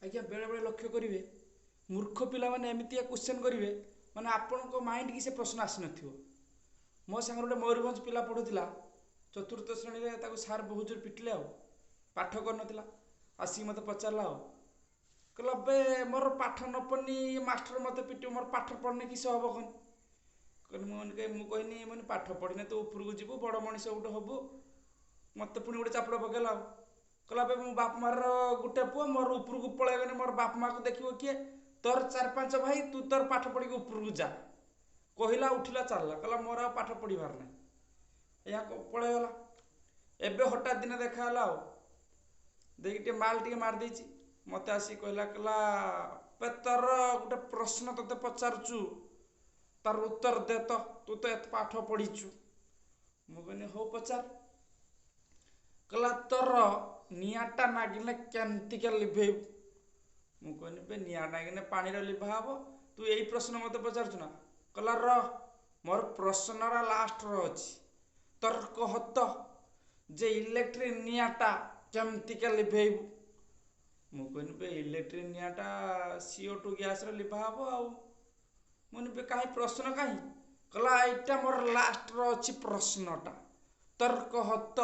आज्ञा बेले बेले लक्ष्य करेंगे मूर्ख पिला माने एमती क्वेश्चन करेंगे माने आपण माइंड की से प्रश्न आसी नथिबो। मो सांग गोटे मयूरभंज पिला पढ़ुला चतुर्थ श्रेणी में सार बहुत जोर पिटिले पाठ कर नथिला आसिक मत पचारा कहला बे मोर पाठ न पढ़नी मास्टर मत पिट मोर पाठ पढ़ने किस हम कौन कहनी मुझे मैंने पाठ पढ़ने तो उपरको जीवु बड़ मनीष गोटे हबु मत पुणी गोटे चापड़ पकेला कहला बे मो बाप मार गोटे पुओ मोर उपरको पलैगने मोर बाप माँ को देखियो किए तोर 4-5 भाई तू तोर पाठ पढ़ी उपरको जा कहला उठिला चलला कहला मोर आ पाठ पढ़ार ना या पलैगला एबे हठात दिन देखाला देखिए माल टे मार देछि मत आसी कहला कहला बे तोर गोटे प्रश्न तोते पचारुचु तार उत्तर दे तो तू तो एत पाठ पढ़ीचु मुझे हो पचार कहला तोर निआटा नागिने केमतिका लिभेबु मुझे बे निआ नागिने पानी लिभा हम तू यही प्रश्न मत पचारचु ना कहला र मोर प्रश्न लास्ट अच्छी तर्क हत जे इलेक्ट्रिक निआटा केमतिका लिभेबु मुझे बे इलेक्ट्रिक निआटा CO2 गैस लिभा हम आउ मुझे कहीं प्रश्न कहीं कहला यहाँ मोर लास्ट अच्छी प्रश्नटा तर्क हत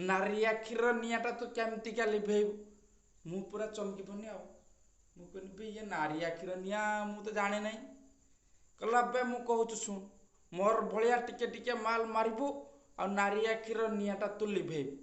नारी आखिर निआटा तू केमतिका लिभेबु मु पूरा चमकी पड़नी मुझे ये नारी आखिर निआ मु तो जाने नहीं कहला बे मु कहूँ शुण मोर भलिया टिके टिके माल मारिबु आ नारी आखिर निआटा तू लिभेबु